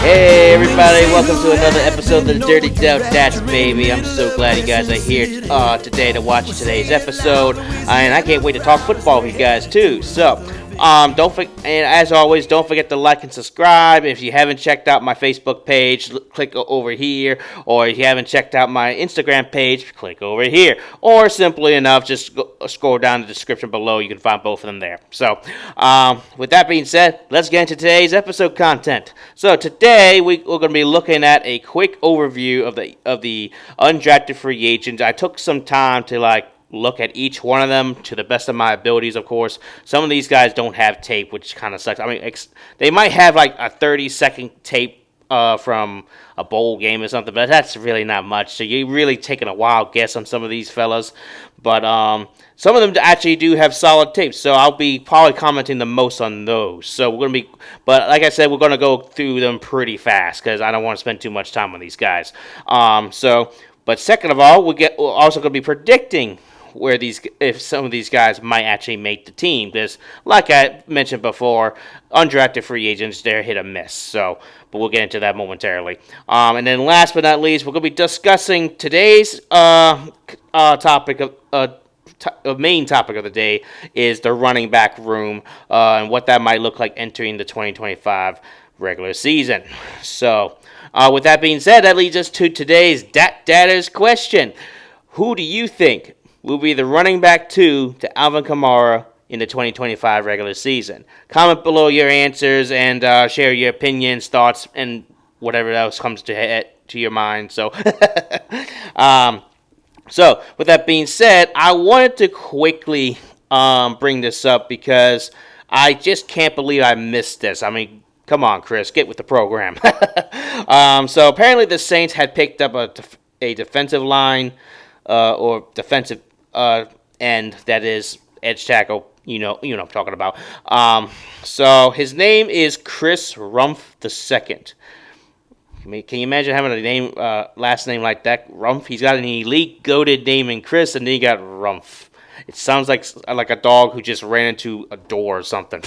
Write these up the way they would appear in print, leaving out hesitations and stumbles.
Hey everybody, welcome to another episode of the Dirty Dell Dats, baby. I'm so glad you guys are here today to watch today's episode, and I can't wait to talk football with you guys too. So, and as always, don't forget to like and subscribe. If you haven't checked out my Facebook page, click over here, or if you haven't checked out my Instagram page, click over here, or simply enough, just scroll down the description below. You can find both of them there. So, with that being said, let's get into today's episode content. So today we're going to be looking at a quick overview of the undrafted free agents. I took some time to look at each one of them to the best of my abilities, of course. Some of these guys don't have tape, which kind of sucks. I mean, they might have like a 30-second tape from a bowl game or something, but that's really not much. So you're really taking a wild guess on some of these fellas. But some of them actually do have solid tapes, so I'll be probably commenting the most on those. So but like I said, we're going to go through them pretty fast because I don't want to spend too much time on these guys. But second of all, we're also going to be predicting if some of these guys might actually make the team, because like I mentioned before, undrafted free agents, they're hit or miss. So, but we'll get into that momentarily. And then last but not least, we're going to be discussing today's topic of main topic of the day is the running back room and what that might look like entering the 2025 regular season. So, with that being said, that leads us to today's Dat Datter's question. Who do you think will be the running back 2 to Alvin Kamara in the 2025 regular season? Comment below your answers and share your opinions, thoughts, and whatever else comes to your mind. So, so with that being said, I wanted to quickly bring this up because I just can't believe I missed this. I mean, come on, Chris, get with the program. So apparently the Saints had picked up a defensive line or defensive end, that is edge tackle. You know what I'm talking about. So his name is Chris Rumph II. Can you imagine having a last name like that, Rumph? He's got an elite goated name in Chris, and then he got Rumph. It sounds like a dog who just ran into a door or something.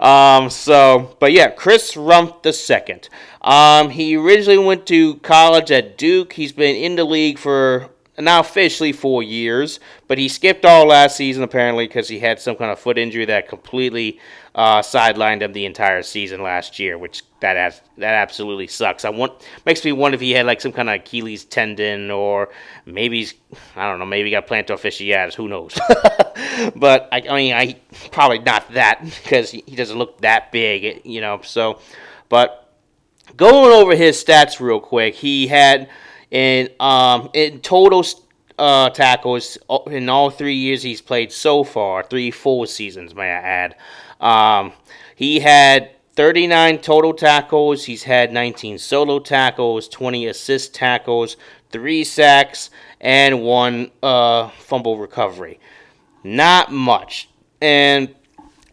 But yeah, Chris Rumph II. He originally went to college at Duke. He's been in the league for now officially 4 years, but he skipped all last season apparently because he had some kind of foot injury that completely sidelined him the entire season last year, which that absolutely sucks. Makes me wonder if he had like some kind of Achilles tendon, or maybe maybe he got plantar fasciitis. Who knows? But I probably not that, because he doesn't look that big, So, but going over his stats real quick, he had in total tackles in all 3 years he's played so far, 3 full seasons, may I add. He had 39 total tackles. He's had 19 solo tackles, 20 assist tackles, 3 sacks, and 1 fumble recovery. Not much. And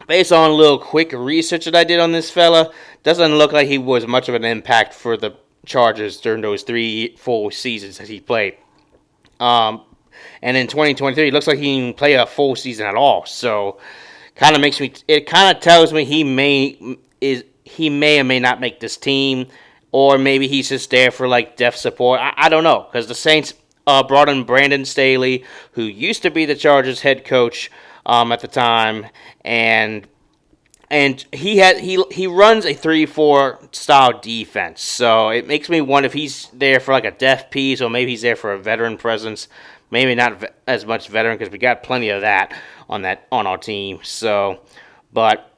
based on a little quick research that I did on this fella, doesn't look like he was much of an impact for the Chargers during those 3 full seasons that he played. And in 2023, it looks like he didn't even play a full season at all. So, it kind of tells me he may or may not make this team, or maybe he's just there for like depth support. I don't know, because the Saints brought in Brandon Staley, who used to be the Chargers head coach at the time, and he runs a 3-4 style defense. So it makes me wonder if he's there for like a depth piece, or maybe he's there for a veteran presence. Maybe not as much veteran, because we got plenty of that on our team. So, but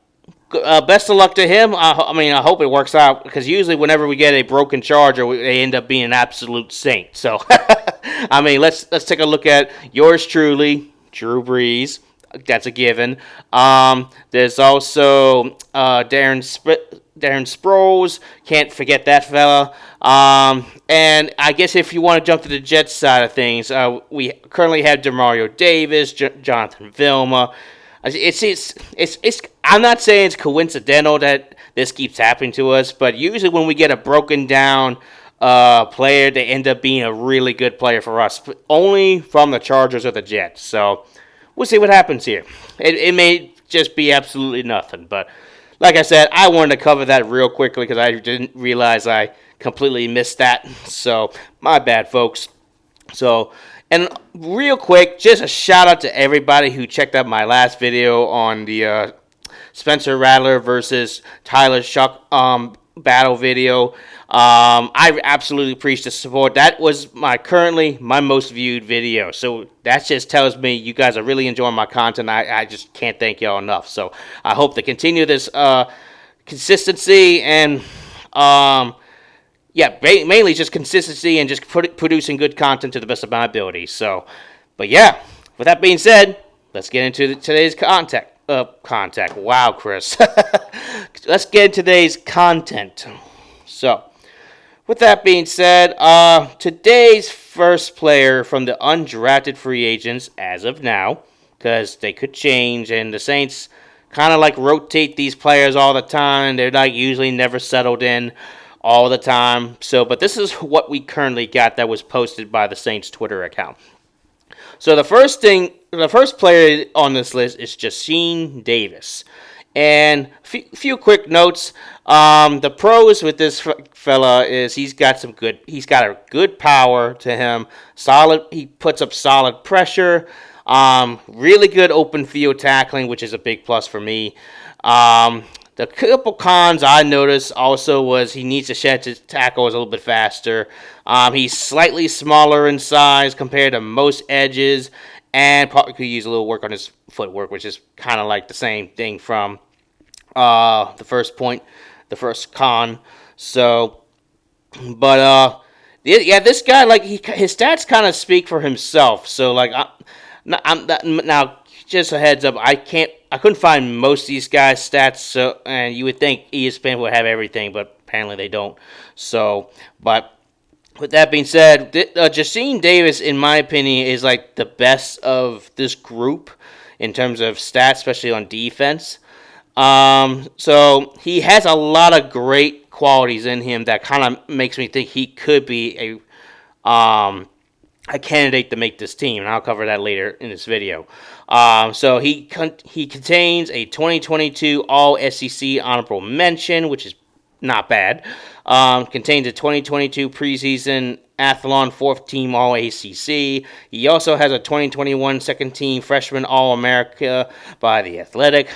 best of luck to him. I hope it works out, because usually whenever we get a broken Charger, they end up being an absolute saint. So, let's take a look at yours truly, Drew Brees. That's a given. There's also Darren Sproles. Can't forget that fella. And I guess if you want to jump to the Jets side of things, we currently have Demario Davis, Jonathan Vilma. I'm not saying it's coincidental that this keeps happening to us, but usually when we get a broken down player, they end up being a really good player for us, only from the Chargers or the Jets. So we'll see what happens here. It may just be absolutely nothing, but like I said, I wanted to cover that real quickly because I didn't realize I completely missed that. So, my bad, folks. So, and real quick, just a shout out to everybody who checked out my last video on the Spencer Rattler versus Tyler Shuck battle video. I absolutely appreciate the support. That was currently my most viewed video. So that just tells me you guys are really enjoying my content. I just can't thank y'all enough. So I hope to continue this consistency and mainly just consistency and just producing good content to the best of my ability. So, but yeah, with that being said, let's get into today's contact. Wow, Chris. Let's get into today's content. So, with that being said, today's first player from the undrafted free agents as of now, because they could change, and the Saints kind of like rotate these players all the time. They're like usually never settled in all the time. So, but this is what we currently got that was posted by the Saints Twitter account. So the first player on this list is Jacene Davis. And a few quick notes. The pros with this fella is he's got a good power to him. He puts up solid pressure. Really good open field tackling, which is a big plus for me. The couple cons I noticed also was he needs to shed his tackles a little bit faster. He's slightly smaller in size compared to most edges, and probably could use a little work on his footwork, which is kind of like the same thing from the first con. So, but this guy, like his stats kind of speak for himself. So, like now, just a heads up, I couldn't find most of these guys' stats, so, and you would think ESPN would have everything, but apparently they don't. So, but with that being said, Jacene Davis, in my opinion, is like the best of this group in terms of stats, especially on defense. So he has a lot of great qualities in him that kind of makes me think he could be a candidate to make this team, and I'll cover that later in this video. So he contains a 2022 All-SEC honorable mention, which is not bad. Contains a 2022 preseason Athlon 4th team All-ACC. He also has a 2021 second team freshman All-America by The Athletic.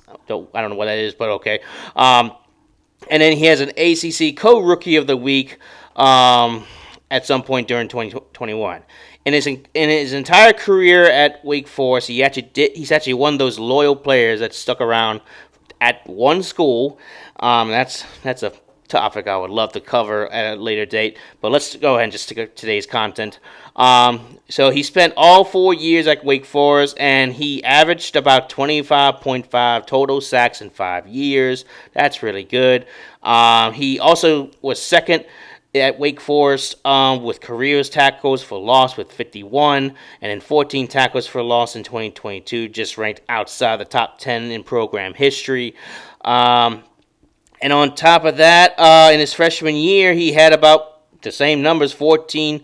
I don't know what that is, but okay. And then he has an ACC co-rookie of the week at some point during 2021. In his entire career at Wake Forest, he's actually one of those loyal players that stuck around at one school. That's a topic I would love to cover at a later date. But let's go ahead and just stick to today's content. So he spent all 4 years at Wake Forest, and he averaged about 25.5 total sacks in 5 years. That's really good. He also was second at Wake Forest with careers tackles for loss with 51, and then 14 tackles for loss in 2022, just ranked outside the top 10 in program history. And on top of that, in his freshman year, he had about the same numbers, 14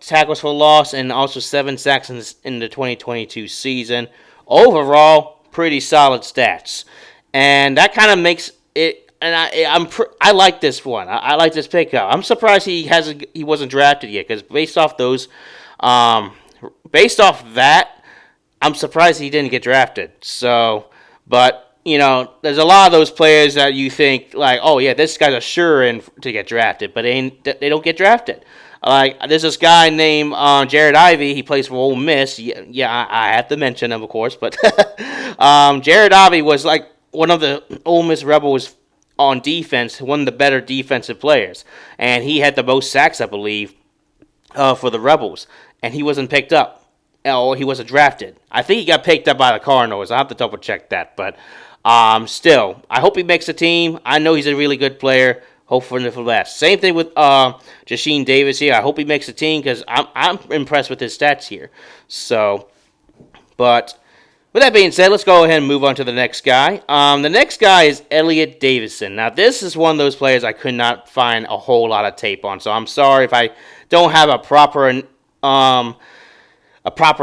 tackles for loss, and also 7 sacks in the 2022 season. Overall, pretty solid stats. And that kind of makes it, and I like this one. I like this pickup. I'm surprised he wasn't drafted yet, because based off that, I'm surprised he didn't get drafted. So, but you know, there's a lot of those players that you think, like, oh, yeah, this guy's a sure-in to get drafted, but they don't get drafted. Like, there's this guy named Jared Ivey. He plays for Ole Miss. Yeah, I have to mention him, of course, but Jared Ivey was, like, one of the Ole Miss Rebels on defense, one of the better defensive players, and he had the most sacks, I believe, for the Rebels, and he wasn't picked up. Or he wasn't drafted. I think he got picked up by the Cardinals. I'll have to double-check that, but still, I hope he makes the team. I know he's a really good player. Hopefully for the best. Same thing with Jacene Davis here. I hope he makes the team because I'm impressed with his stats here. So, but with that being said, let's go ahead and move on to the next guy. The next guy is Elliot Davison. Now, this is one of those players I could not find a whole lot of tape on. So I'm sorry if I don't have a proper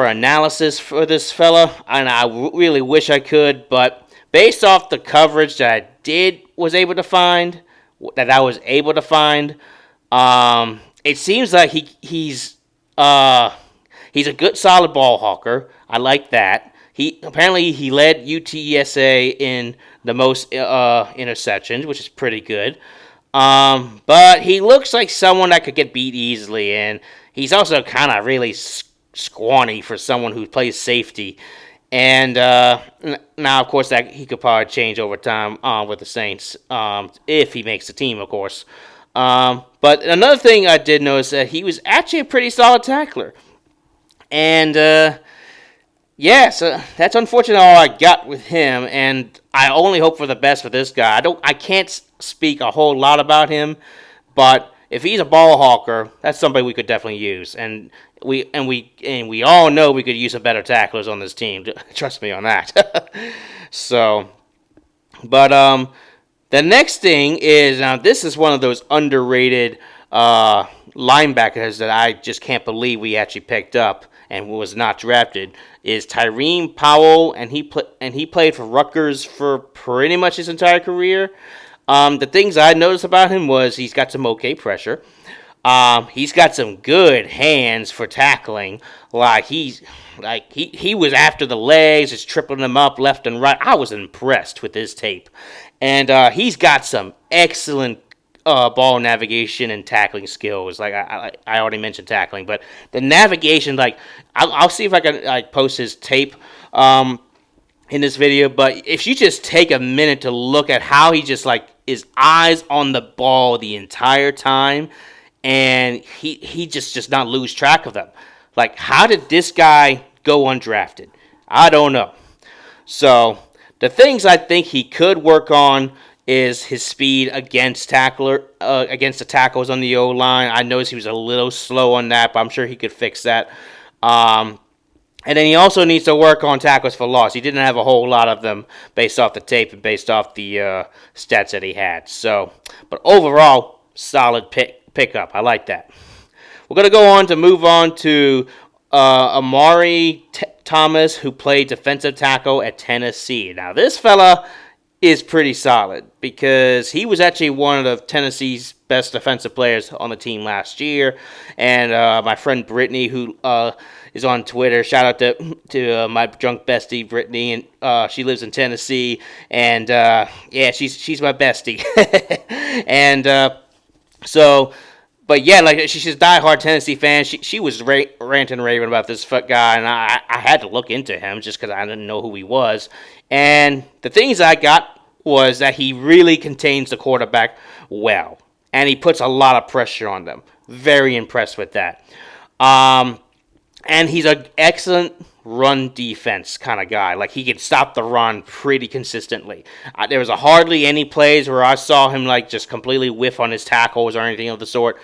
analysis for this fella, and I really wish I could, but based off the coverage that I was able to find, it seems like he's a good solid ball hawker. I like that. He led UTSA in the most interceptions, which is pretty good. But he looks like someone that could get beat easily, and he's also kind of really scrawny for someone who plays safety. And now, of course, that he could probably change over time with the Saints if he makes the team, of course. But another thing I did notice that he was actually a pretty solid tackler. And so that's unfortunately all I got with him, and I only hope for the best for this guy. I can't speak a whole lot about him, but if he's a ball hawker, that's somebody we could definitely use, and we all know we could use some better tacklers on this team. Trust me on that. So, but the next thing is this is one of those underrated linebackers that I just can't believe we actually picked up and was not drafted, is Tyreen Powell, and he played for Rutgers for pretty much his entire career. The things I noticed about him was he's got some okay pressure. He's got some good hands for tackling. He was after the legs, just tripling them up left and right. I was impressed with his tape, and he's got some excellent ball navigation and tackling skills. I already mentioned tackling, but the navigation, I'll see if I can post his tape in this video. But if you just take a minute to look at how he just his eyes on the ball the entire time, and he just does not lose track of them. How did this guy go undrafted? I don't know. So the things I think he could work on is his speed against the tackles on the O-line. I noticed he was a little slow on that, but I'm sure he could fix that. And then he also needs to work on tackles for loss. He didn't have a whole lot of them based off the tape and based off the stats that he had. So, but overall, solid pickup. I like that. We're going to move on to Amari Thomas, who played defensive tackle at Tennessee. Now, this fella is pretty solid because he was actually one of Tennessee's best defensive players on the team last year. And my friend Brittany, who is on Twitter, shout out to my drunk bestie Brittany, and she lives in Tennessee. And she's my bestie. And but yeah, she's a diehard Tennessee fan. She was ranting and raving about this guy, and I had to look into him just because I didn't know who he was. And the things I got was that he really contains the quarterback well, and he puts a lot of pressure on them. Very impressed with that. And he's an excellent run defense kind of guy. He can stop the run pretty consistently. There was hardly any plays where I saw him just completely whiff on his tackles or anything of the sort.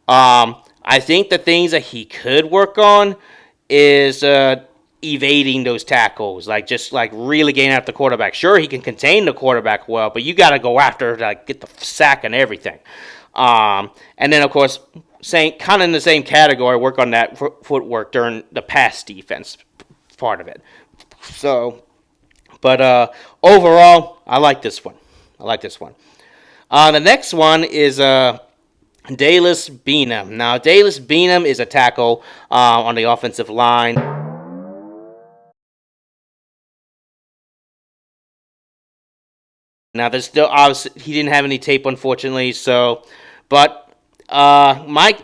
I think the things that he could work on is evading those tackles, really getting after the quarterback. Sure, he can contain the quarterback well, but you got to go after get the sack and everything. And then of course, kind of in the same category, work on that footwork during the pass defense part of it. So, but overall, I like this one. The next one is Dallas Beanham. Now, Dallas Beanham is a tackle on the offensive line. Now, there's still obviously he didn't have any tape, unfortunately. But I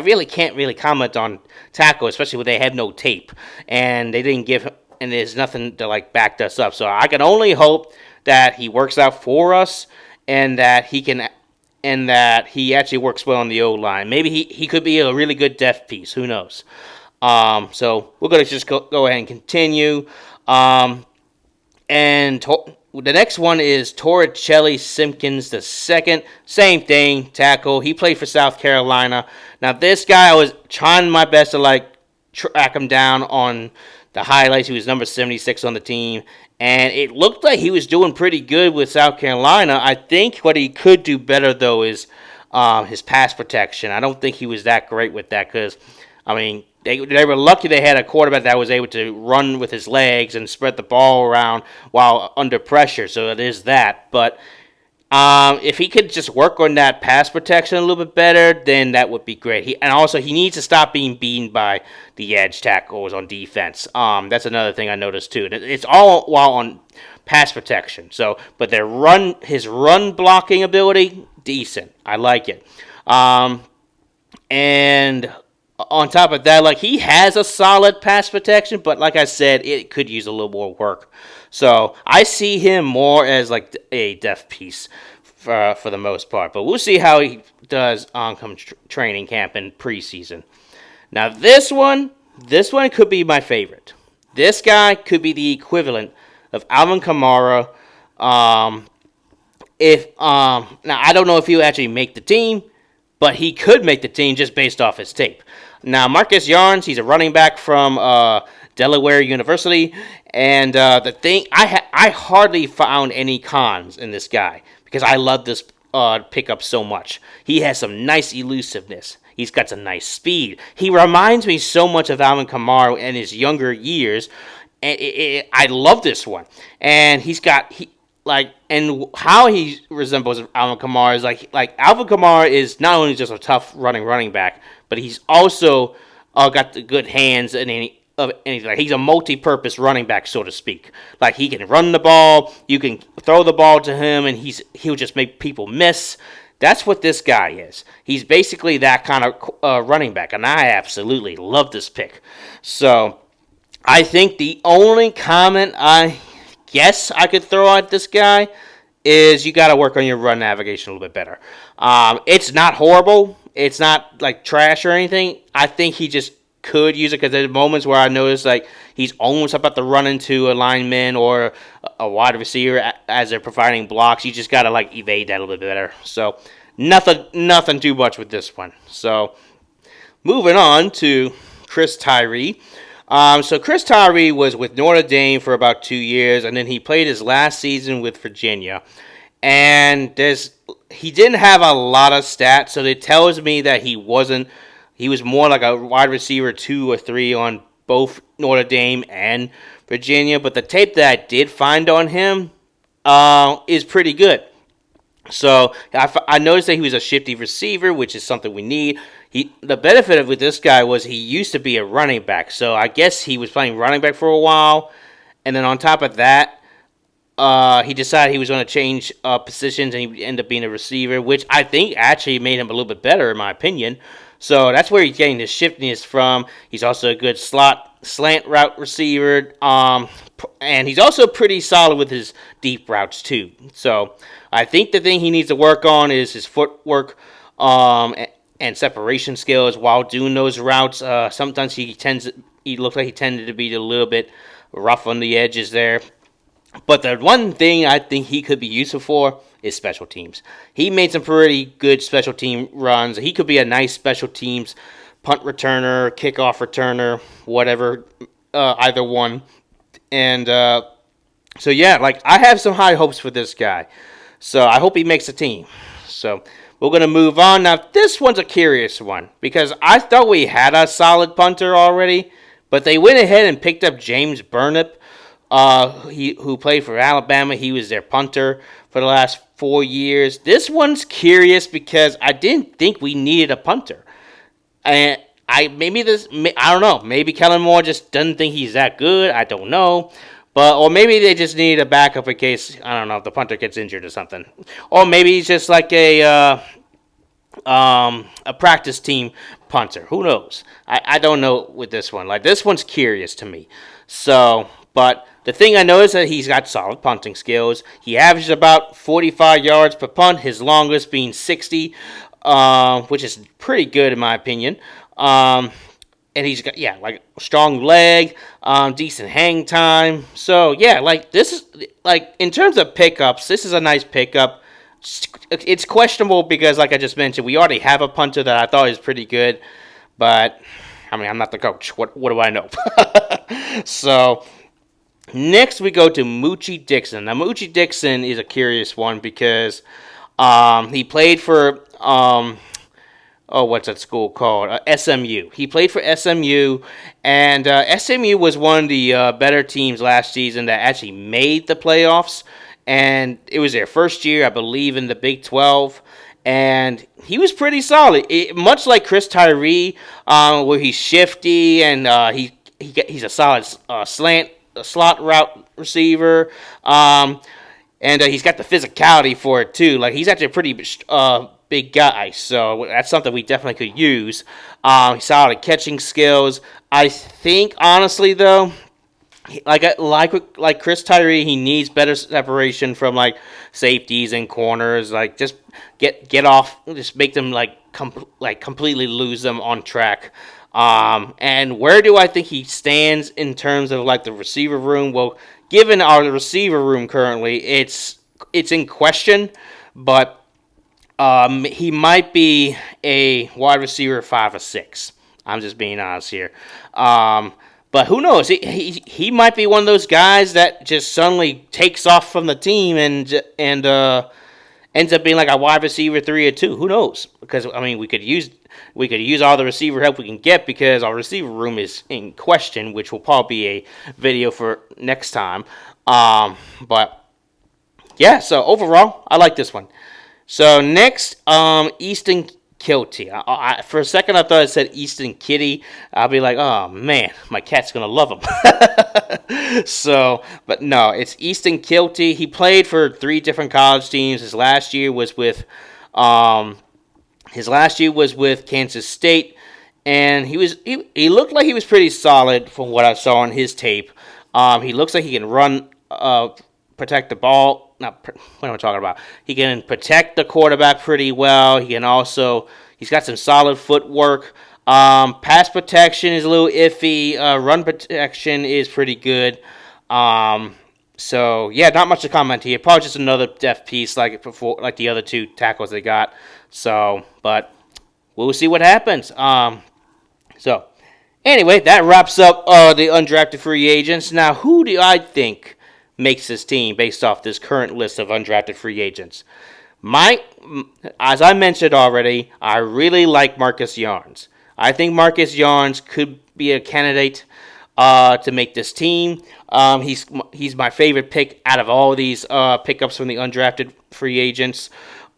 really can't comment on tackle, especially when they have no tape and they didn't give, and there's nothing to back us up. So I can only hope that he works out for us and that he actually works well on the O-line. Maybe he could be a really good depth piece. Who knows? So we're gonna just go ahead and continue. The next one is Torricelli Simpkins II. Same thing, tackle. He played for South Carolina. Now, this guy, I was trying my best to track him down on the highlights. He was number 76 on the team, and it looked like he was doing pretty good with South Carolina. I think what he could do better, though, is his pass protection. I don't think he was that great with that because, They were lucky they had a quarterback that was able to run with his legs and spread the ball around while under pressure. So it is that. But if he could just work on that pass protection a little bit better, then that would be great. And also, he needs to stop being beaten by the edge tackles on defense. That's another thing I noticed too. It's all while on pass protection. So, but his run blocking ability, decent. I like it. And on top of that, like, he has a solid pass protection, but like I said, it could use a little more work. So I see him more as like a depth piece for the most part. But we'll see how he does on training camp and preseason. Now this one could be my favorite. This guy could be the equivalent of Alvin Kamara. Now I don't know if he'll actually make the team, but he could make the team just based off his tape. Now, Marcus Yarns, he's a running back from Delaware University, and the thing, I hardly found any cons in this guy because I love this pickup so much. He has some nice elusiveness. He's got some nice speed. He reminds me so much of Alvin Kamara in his younger years, and I love this one. And and how he resembles Alvin Kamara is like Alvin Kamara is not only just a tough running back, but he's also got the good hands and anything. Like, he's a multi-purpose running back, so to speak. Like, he can run the ball, you can throw the ball to him, and he'll just make people miss. That's what this guy is. He's basically that kind of running back, and I absolutely love this pick. So I think the only comment I guess I could throw at this guy is you got to work on your run navigation a little bit better. It's not horrible. It's not like trash or anything. I think he just could use it because there's moments where I notice like he's almost about to run into a lineman or a wide receiver as they're providing blocks. You just got to like evade that a little bit better. So nothing too much with this one. So moving on to Chris Tyree. So Chris Tyree was with Notre Dame for about 2 years, and then he played his last season with Virginia. And he didn't have a lot of stats, so it tells me that he was more like a wide receiver 2 or 3 on both Notre Dame and Virginia. But the tape that I did find on him is pretty good. So I noticed that he was a shifty receiver, which is something we need. The benefit of with this guy was he used to be a running back, so I guess he was playing running back for a while, and then on top of that, he decided he was going to change positions, and he ended up being a receiver, which I think actually made him a little bit better, in my opinion. So that's where he's getting his shiftiness from. He's also a good slant route receiver, and he's also pretty solid with his deep routes too. So I think the thing he needs to work on is his footwork, and separation skills while doing those routes. Sometimes he looks like he tended to be a little bit rough on the edges there. But the one thing I think he could be useful for is special teams. He made some pretty good special team runs. He could be a nice special teams punt returner, kickoff returner, whatever, either one. And so yeah, like, I have some high hopes for this guy. So I hope he makes the team. So we're going to move on. Now, this one's a curious one because I thought we had a solid punter already, but they went ahead and picked up James Burnip, who played for Alabama. He was their punter for the last 4 years. This one's curious because I didn't think we needed a punter. And I don't know. Maybe Kellen Moore just doesn't think he's that good. I don't know. Or maybe they just need a backup in case, I don't know, if the punter gets injured or something. Or maybe he's just like a practice team punter. Who knows? I don't know with this one. Like, this one's curious to me. So, but the thing I know is that he's got solid punting skills. He averages about 45 yards per punt, his longest being 60, which is pretty good in my opinion. And he's got, like, a strong leg, decent hang time. So, yeah, like, this is, like, in terms of pickups, this is a nice pickup. It's questionable because, like I just mentioned, we already have a punter that I thought is pretty good. But, I mean, I'm not the coach. What do I know? So, next we go to Moochie Dixon. Now, Moochie Dixon is a curious one because he played for what's that school called? SMU. He played for SMU, and SMU was one of the better teams last season that actually made the playoffs. And it was their first year, I believe, in the Big 12. And he was pretty solid, much like Chris Tyree, where he's shifty and he's a solid slot route receiver. And he's got the physicality for it, too. Like, he's actually a pretty big guy, so that's something we definitely could use. Solid catching skills. I think, honestly, though, like Chris Tyree, he needs better separation from, like, safeties and corners. Like, just get off, just make them, completely lose them on track. And where do I think he stands in terms of, like, the receiver room? Well, given our receiver room currently, it's in question, but he might be a wide receiver 5 or 6. I'm just being honest here. But who knows? He might be one of those guys that just suddenly takes off from the team and ends up being like a wide receiver 3 or 2. Who knows? Because I mean, we could use all the receiver help we can get because our receiver room is in question, which will probably be a video for next time. But yeah, so overall, I like this one. So next, Easton Kilty. For a second, I thought it said Easton Kitty. I'll be like, oh man, my cat's gonna love him. So, but no, it's Easton Kilty. He played for 3 different college teams. His last year was with Kansas State, and he looked like he was pretty solid from what I saw on his tape. He looks like he can run, protect the ball. What am I talking about? He can protect the quarterback pretty well. He's got some solid footwork. Pass protection is a little iffy. Run protection is pretty good. So yeah, not much to comment here. Probably just another depth piece like the other 2 tackles they got. So, but we'll see what happens. So anyway, that wraps up the undrafted free agents. Now, who do I think makes this team based off this current list of undrafted free agents? As I mentioned already, I really like Marcus Yarns. I think Marcus Yarns could be a candidate to make this team. He's my favorite pick out of all these pickups from the undrafted free agents.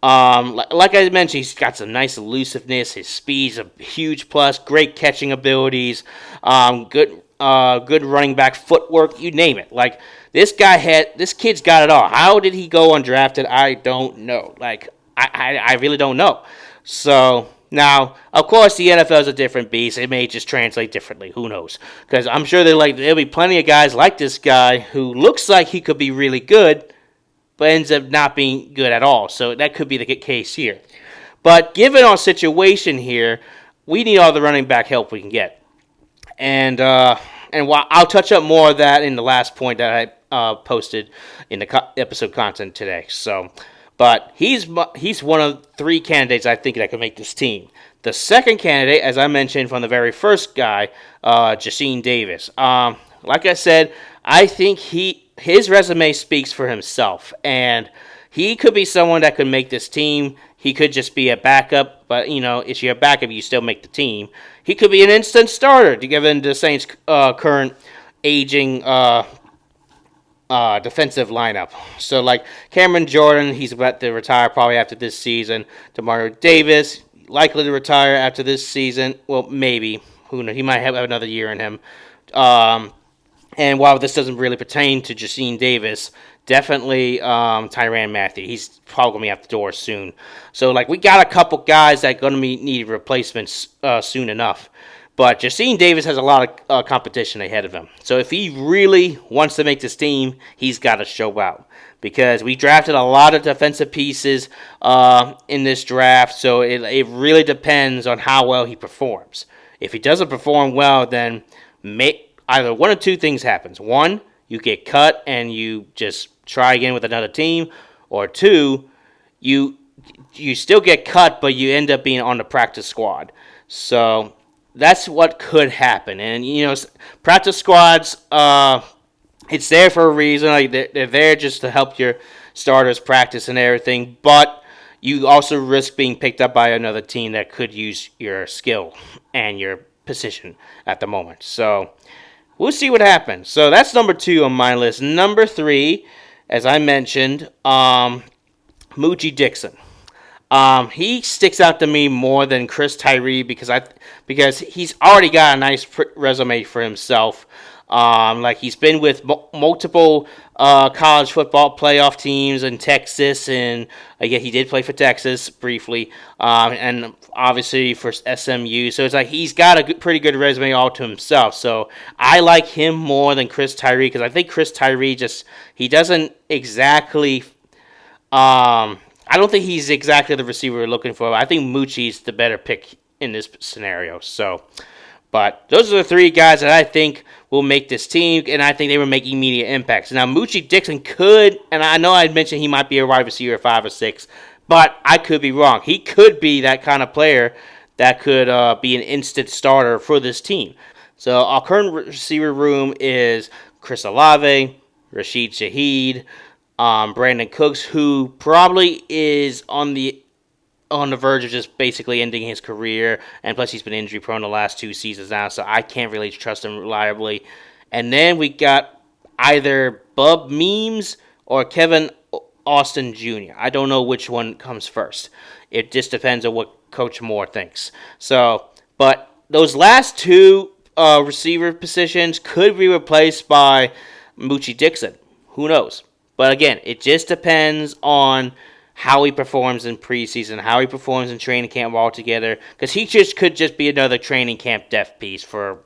Like I mentioned, he's got some nice elusiveness. His speed's a huge plus. Great catching abilities. Good running back footwork. You name it. Like this kid's got it all. How did he go undrafted? I don't know. Like I really don't know. So now, of course, the NFL is a different beast. It may just translate differently. Who knows? Because I'm sure there'll be plenty of guys like this guy who looks like he could be really good, but ends up not being good at all. So that could be the case here. But given our situation here, we need all the running back help we can get. And while I'll touch up more of that in the last point that I posted in the episode content today. So, but he's one of 3 candidates I think that could make this team. The second candidate, as I mentioned from the very first guy, Jacine Davis. Like I said, I think his resume speaks for himself, and he could be someone that could make this team. He could just be a backup, but, if you're a backup, you still make the team. He could be an instant starter, given the Saints' current aging defensive lineup. So, like Cameron Jordan, he's about to retire probably after this season. Demario Davis, likely to retire after this season. Well, maybe. Who knows? He might have another year in him. And while this doesn't really pertain to Jacine Davis, definitely Tyrann Mathieu. He's probably going to be out the door soon. So, like, we got a couple guys that are going to need replacements soon enough. But Jacine Davis has a lot of competition ahead of him. So if he really wants to make this team, he's got to show out. Because we drafted a lot of defensive pieces in this draft, so it really depends on how well he performs. If he doesn't perform well, then either one of 2 things happens. 1, you get cut and you just try again with another team. Or 2, you still get cut, but you end up being on the practice squad. So that's what could happen. And, practice squads, it's there for a reason. Like they're there just to help your starters practice and everything. But you also risk being picked up by another team that could use your skill and your position at the moment. So we'll see what happens. So that's number 2 on my list. Number 3, as I mentioned, Moochie Dixon. He sticks out to me more than Chris Tyree because he's already got a nice resume for himself. Like he's been with multiple college football playoff teams in Texas, and yeah, he did play for Texas briefly, and obviously for SMU. So it's like he's got a pretty good resume all to himself. So I like him more than Chris Tyree because I think Chris Tyree he doesn't exactly. I don't think he's exactly the receiver we're looking for. I think Moochie's the better pick in this scenario. So, but those are the 3 guys that I think will make this team, and I think they will make immediate impacts. Now, Moochie Dixon could, and I know I mentioned he might be a wide receiver 5 or 6, but I could be wrong. He could be that kind of player that could be an instant starter for this team. So our current receiver room is Chris Olave, Rashid Shaheed, Brandon Cooks, who probably is on the verge of just basically ending his career, and plus he's been injury prone the last 2 seasons now, so I can't really trust him reliably. And then we got either Bub Memes or Kevin Austin Jr. I don't know which one comes first. It just depends on what Coach Moore thinks. So, but those last 2 receiver positions could be replaced by Moochie Dixon. Who knows? But again, it just depends on how he performs in preseason, how he performs in training camp altogether, because he could just be another training camp depth piece for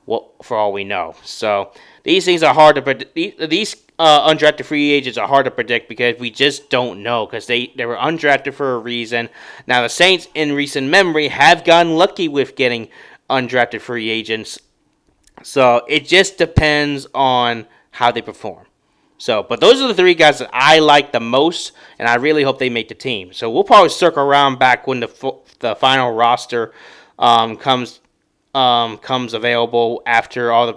all we know. So these things are hard to predict. These undrafted free agents are hard to predict because we just don't know, because they were undrafted for a reason. Now the Saints, in recent memory, have gotten lucky with getting undrafted free agents. So it just depends on how they perform. So, but those are the 3 guys that I like the most, and I really hope they make the team. So we'll probably circle around back when the final roster comes available after all the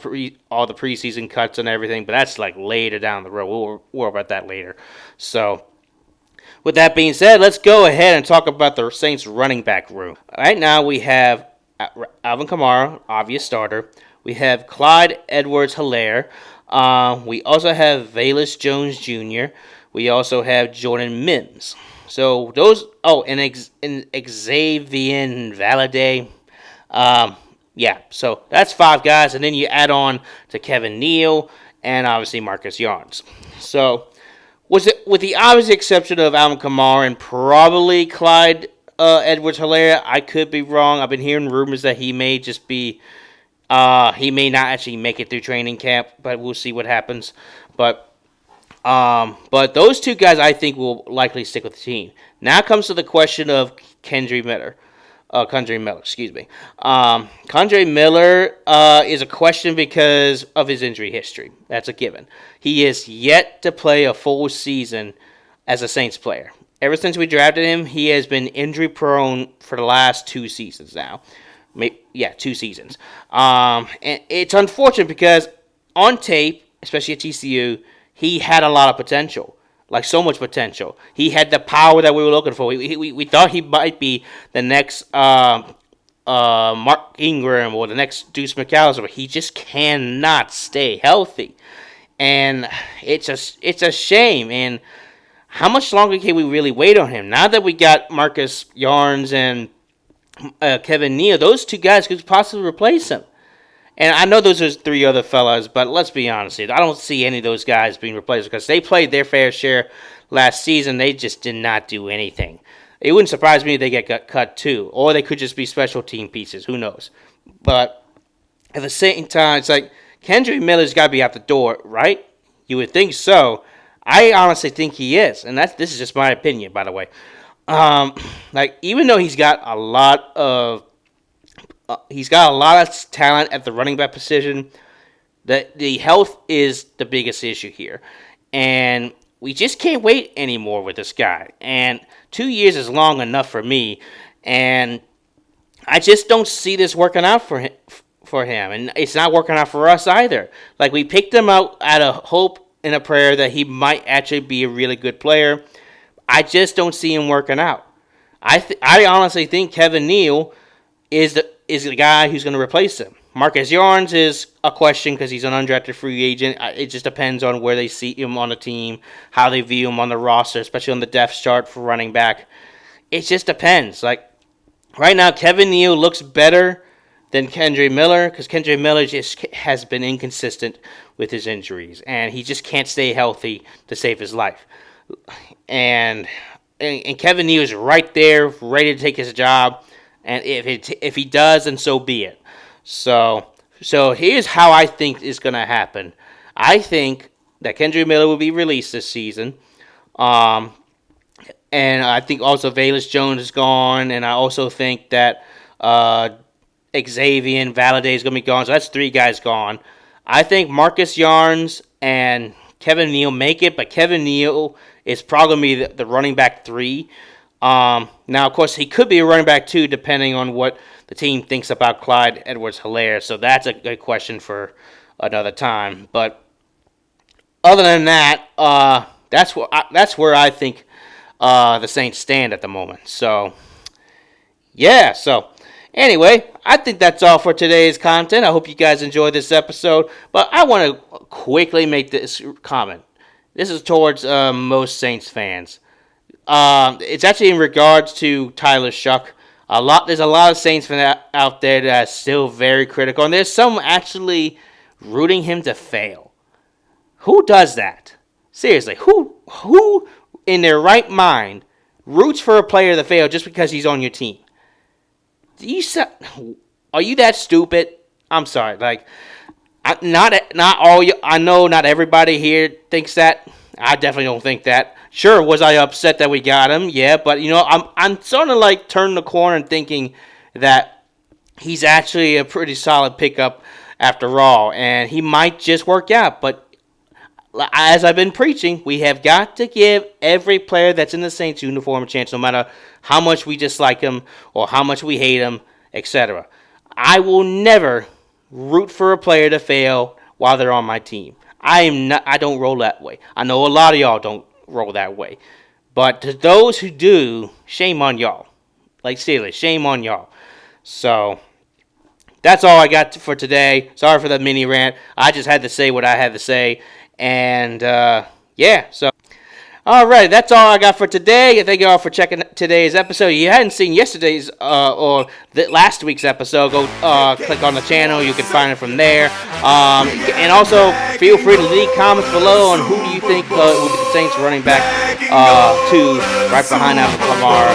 preseason cuts and everything. But that's like later down the road. We'll worry about that later. So, with that being said, let's go ahead and talk about the Saints running back room. Right now we have Alvin Kamara, obvious starter. We have Clyde Edwards-Helaire. We also have Velus Jones Jr. We also have Jordan Mims. So those. Oh, and Xavier Valade. Yeah. So that's 5 guys, and then you add on to Kevin Neal and obviously Marcus Yarns. So with the obvious exception of Alvin Kamara and probably Clyde Edwards-Helaire, I could be wrong. I've been hearing rumors that he may just be. He may not actually make it through training camp, but we'll see what happens. But those 2 guys I think will likely stick with the team. Now comes to the question of Kendre Miller, excuse me. Kendre Miller is a question because of his injury history. That's a given. He is yet to play a full season as a Saints player. Ever since we drafted him, he has been injury prone for the last 2 seasons now. 2 seasons. And it's unfortunate because on tape, especially at TCU, he had a lot of potential. Like, so much potential. He had the power that we were looking for. We thought he might be the next Mark Ingram or the next Deuce McAllister, but he just cannot stay healthy. And it's a shame. And how much longer can we really wait on him? Now that we got Marcus Yarns and Kevin Neal, those 2 guys could possibly replace him. And I know those are 3 other fellas, but let's be honest here. I don't see any of those guys being replaced because they played their fair share last season. They just did not do anything. It wouldn't surprise me if they get cut too, or they could just be special team pieces. Who knows? But at the same time, it's like Kendre Miller's got to be out the door, right? You would think so. I honestly think he is, and this is just my opinion, by the way. Even though he's got a lot of talent at the running back position, the health is the biggest issue here, and we just can't wait anymore with this guy. And 2 years is long enough for me, and I just don't see this working out for him, and it's not working out for us either. Like, we picked him out out of hope and a prayer that he might actually be a really good player. I just don't see him working out. I honestly think Kevin Neal is the guy who's going to replace him. Marcus Yarns is a question because he's an undrafted free agent. It just depends on where they see him on the team, how they view him on the roster, especially on the depth chart for running back. It just depends. Like right now, Kevin Neal looks better than Kendre Miller because Kendre Miller just has been inconsistent with his injuries, and he just can't stay healthy to save his life. And Kevin Neal is right there, ready to take his job. And if he does, then so be it. So here's how I think is going to happen. I think that Kendre Miller will be released this season. And I think also Velus Jones is gone. And I also think that Xavier and Valladay is going to be gone. So that's 3 guys gone. I think Marcus Yarns and Kevin Neal make it. But Kevin Neal is probably going to be the running back 3. Now, of course, he could be a running back 2 depending on what the team thinks about Clyde Edwards-Helaire. So that's a good question for another time. But other than that, that's where I think the Saints stand at the moment. So, yeah. So, anyway, I think that's all for today's content. I hope you guys enjoyed this episode. But I want to quickly make this comment. This is towards most Saints fans. It's actually in regards to Tyler Shuck. There's a lot of Saints fans out there that are still very critical, and there's some actually rooting him to fail. Who does that? Seriously, who in their right mind roots for a player to fail just because he's on your team? Are you that stupid? I'm sorry. Like, not all. I know not everybody here thinks that. I definitely don't think that. Sure, was I upset that we got him? Yeah, but I'm starting to like turn the corner and thinking that he's actually a pretty solid pickup after all, and he might just work out. But as I've been preaching, we have got to give every player that's in the Saints uniform a chance, no matter how much we dislike him or how much we hate him, etc. I will never root for a player to fail while they're on my team. I don't roll that way. I know a lot of y'all don't roll that way. But to those who do, shame on y'all. Like, seriously, shame on y'all. So, that's all I got for today. Sorry for the mini rant. I just had to say what I had to say. And, yeah, so. Alright, that's all I got for today. Thank you all for checking today's episode. If you hadn't seen yesterday's or last week's episode, go click on the channel. You can find it from there. And also, feel free to leave comments below on who do you think will be the Saints running back 2 right behind Alvin Kamara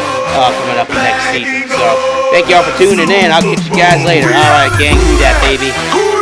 coming up next season. So, thank you all for tuning in. I'll catch you guys later. Alright, gang, do that, baby.